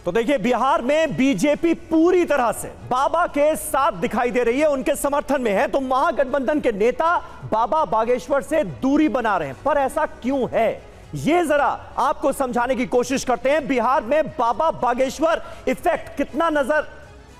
तो देखिए, बिहार में बीजेपी पूरी तरह से बाबा के साथ दिखाई दे रही है, उनके समर्थन में है। तो महागठबंधन के नेता बाबा बागेश्वर से दूरी बना रहे हैं, पर ऐसा क्यों है ये जरा आपको समझाने की कोशिश करते हैं। बिहार में बाबा बागेश्वर इफेक्ट कितना नजर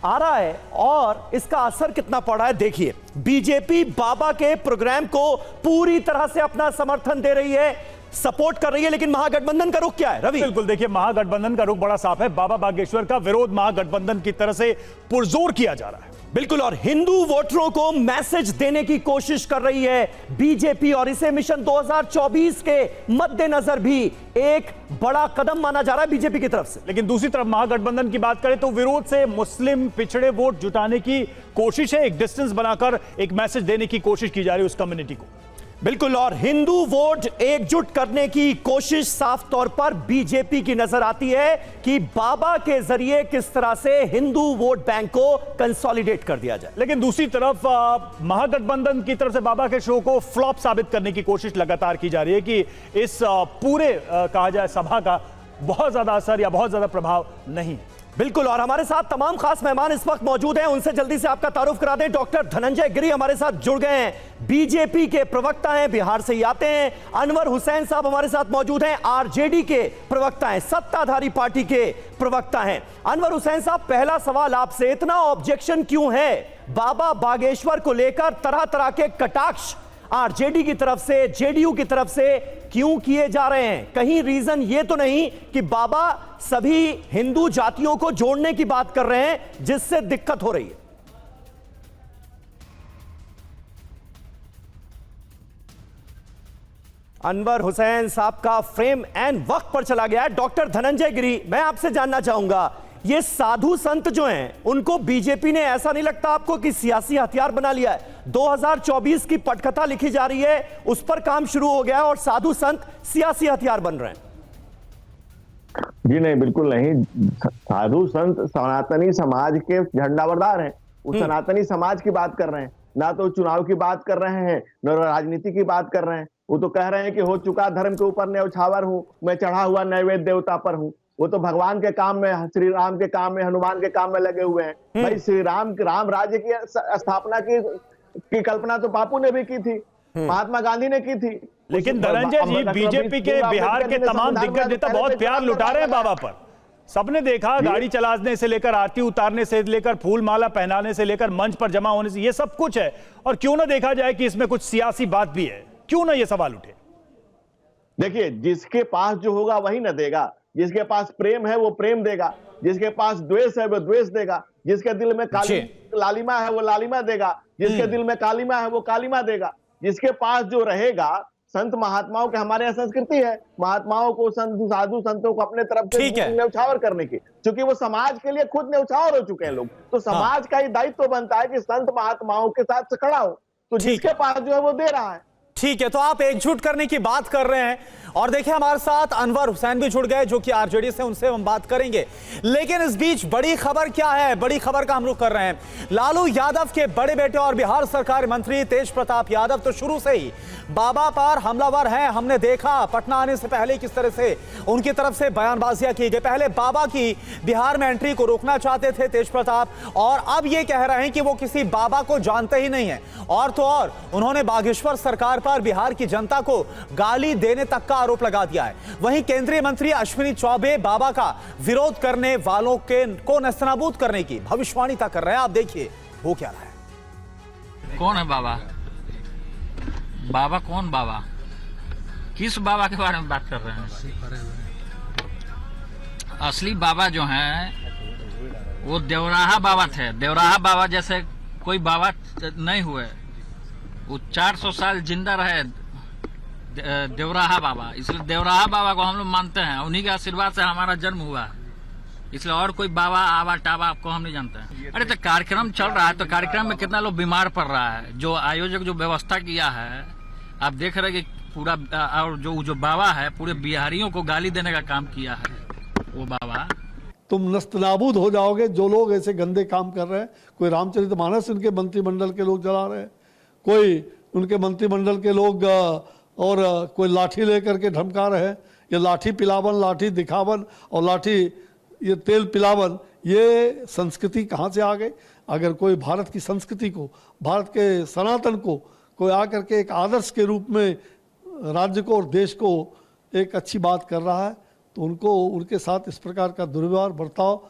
आ रहा है और इसका असर कितना पड़ा है, देखिए। बीजेपी बाबा के प्रोग्राम को पूरी तरह से अपना समर्थन दे रही है, सपोर्ट कर रही है, लेकिन महागठबंधन का रुख क्या है रवि? बिल्कुल, देखिए महागठबंधन का रुख बड़ा साफ है। बाबा बागेश्वर का विरोध महागठबंधन की तरफ से पुरजोर किया जा रहा है। बिल्कुल, और हिंदू वोटरों को मैसेज देने की कोशिश कर रही है बीजेपी, और इसे मिशन 2024 के मद्देनजर भी एक बड़ा कदम माना जा रहा है बीजेपी की तरफ से। लेकिन दूसरी तरफ महागठबंधन की बात करें तो विरोध से मुस्लिम पिछड़े वोट जुटाने की कोशिश है, एक डिस्टेंस बनाकर एक मैसेज देने की कोशिश की जा रही है उस कम्युनिटी को। बिल्कुल, और हिंदू वोट एकजुट करने की कोशिश साफ तौर पर बीजेपी की नजर आती है कि बाबा के जरिए किस तरह से हिंदू वोट बैंक को कंसोलिडेट कर दिया जाए। लेकिन दूसरी तरफ महागठबंधन की तरफ से बाबा के शो को फ्लॉप साबित करने की कोशिश लगातार की जा रही है कि इस पूरे कहा जाए सभा का बहुत ज्यादा असर या बहुत ज्यादा प्रभाव नहीं। बिल्कुल, और हमारे साथ तमाम खास मेहमान इस वक्त मौजूद हैं, उनसे जल्दी से आपका तारुफ करा दें। डॉक्टर धनंजय गिरी हमारे साथ जुड़ गए हैं, बीजेपी के प्रवक्ता हैं, बिहार से ही आते हैं। अनवर हुसैन साहब हमारे साथ मौजूद हैं, आरजेडी के प्रवक्ता हैं, सत्ताधारी पार्टी के प्रवक्ता हैं। अनवर हुसैन साहब, पहला सवाल आपसे, इतना ऑब्जेक्शन क्यों है बाबा बागेश्वर को लेकर? तरह तरह के कटाक्ष आरजेडी की तरफ से, जेडीयू की तरफ से क्यों किए जा रहे हैं? कहीं रीजन ये तो नहीं कि बाबा सभी हिंदू जातियों को जोड़ने की बात कर रहे हैं जिससे दिक्कत हो रही है? अनवर हुसैन साहब का फ्रेम एंड वक्त पर चला गया है। डॉक्टर धनंजय गिरी, मैं आपसे जानना चाहूंगा, ये साधु संत जो हैं उनको बीजेपी ने, ऐसा नहीं लगता आपको कि सियासी हथियार बना लिया है? 2024 की पटकथा लिखी जा रही है, उस पर काम शुरू हो गया है और साधु संत सियासी हथियार बन रहे हैं। जी नहीं, बिल्कुल नहीं। साधु संत सनातनी समाज के झंडाबरदार हैं, उस सनातनी समाज की बात कर रहे हैं, ना तो चुनाव की बात कर रहे हैं न राजनीति की बात कर रहे हैं। वो तो कह रहे हैं कि हो चुका धर्म के ऊपर न्यौछावर हूं, मैं चढ़ा हुआ नैवेद्य देवता पर हूं। वो तो भगवान के काम में, श्री राम के काम में, हनुमान के काम में लगे हुए हैं। भाई श्री राम राज्य की स्थापना की कल्पना तो बापू ने भी की थी, महात्मा गांधी ने की थी। लेकिन धनंजय जी, बीजेपी के बिहार के तमाम दिग्गज नेता बहुत प्यार लुटा रहे हैं बाबा पर। सबने देखा, गाड़ी चलाने से लेकर आरती उतारने से लेकर फूल माला पहनाने से लेकर मंच पर जमा होने से, ये सब कुछ है। और क्यों ना देखा जाए कि इसमें कुछ सियासी बात भी है? क्यों ना ये सवाल उठे? देखिए, जिसके पास जो होगा वही ना देगा। जिसके पास प्रेम है वो प्रेम देगा, जिसके पास द्वेष है वो द्वेष देगा, जिसके दिल में लालिमा है वो लालिमा देगा, जिसके दिल में कालिमा है वो कालिमा देगा। जिसके पास जो रहेगा, संत महात्माओं के, हमारे यहाँ संस्कृति है महात्माओं को, साधु संतों को अपने तरफ से न्यौछावर करने की, क्योंकि वो समाज के लिए खुद न्यौछावर हो चुके हैं लोग। तो समाज का ही दायित्व बनता है कि संत महात्माओं के साथ खड़ा हो। तो जिसके पास जो है वो दे रहा है। ठीक है, तो आप एकजुट करने की बात कर रहे हैं, और देखिए हमारे साथ अनवर हुसैन भी जुड़ गए जो कि आरजेडी से, उनसे हम बात करेंगे। लेकिन इस बीच बड़ी खबर क्या है, बड़ी खबर का हम रुख कर रहे हैं। लालू यादव के बड़े बेटे और बिहार सरकार मंत्री तेज प्रताप यादव तो शुरू से ही बाबा पर हमलावर हैं। हमने देखा पटना आने से पहले किस तरह से उनकी तरफ से बयानबाजियां की गई। पहले बाबा की बिहार में एंट्री को रोकना चाहते थे तेज प्रताप, और अब ये कह रहे हैं कि वो किसी बाबा को जानते ही नहीं है। और तो और उन्होंने बागेश्वर सरकार पर बिहार की जनता को गाली देने तक का आरोप लगा दिया है। वहीं केंद्रीय मंत्री अश्विनी चौबे बाबा का विरोध करने वालों को नेस्तनाबूद करने की भविष्यवाणी कर रहे हैं। आप देखिए हो क्या रहा है। कौन है बाबा? बाबा कौन? बाबा किस बाबा के बारे में बात कर रहे हैं? असली बाबा जो हैं वो देवराहा बाबा थे। देवराहा बाबा जैसे कोई बाबा नहीं हुए। वो 400 साल जिंदा रहे देवराहा बाबा, इसलिए देवराहा बाबा को हम लोग मानते हैं। उन्हीं के आशीर्वाद से हमारा जन्म हुआ है, इसलिए और कोई बाबा आवा टाबा आपको हम नहीं जानते हैं। अरे तो कार्यक्रम चल रहा है, तो कार्यक्रम में कितना लोग बीमार पड़ रहा है। जो आयोजक जो व्यवस्था किया है, आप देख रहे हैं कि पूरा, और जो बाबा है पूरे बिहारियों को गाली देने का काम किया है वो बाबा। तुम नस्तनाबूद हो जाओगे जो लोग ऐसे गंदे काम कर रहे हैं। कोई रामचरितमानस उनके मंत्रिमंडल के लोग चला रहे हैं, कोई उनके मंत्रिमंडल के लोग और कोई लाठी लेकर के धमका रहे हैं। ये लाठी पिलावन, लाठी दिखावन और लाठी ये तेल पिलावन, ये संस्कृति कहाँ से आ गई? अगर कोई भारत की संस्कृति को, भारत के सनातन को कोई आकर के एक आदर्श के रूप में राज्य को और देश को एक अच्छी बात कर रहा है, तो उनको, उनके साथ इस प्रकार का दुर्व्यवहार, बर्ताव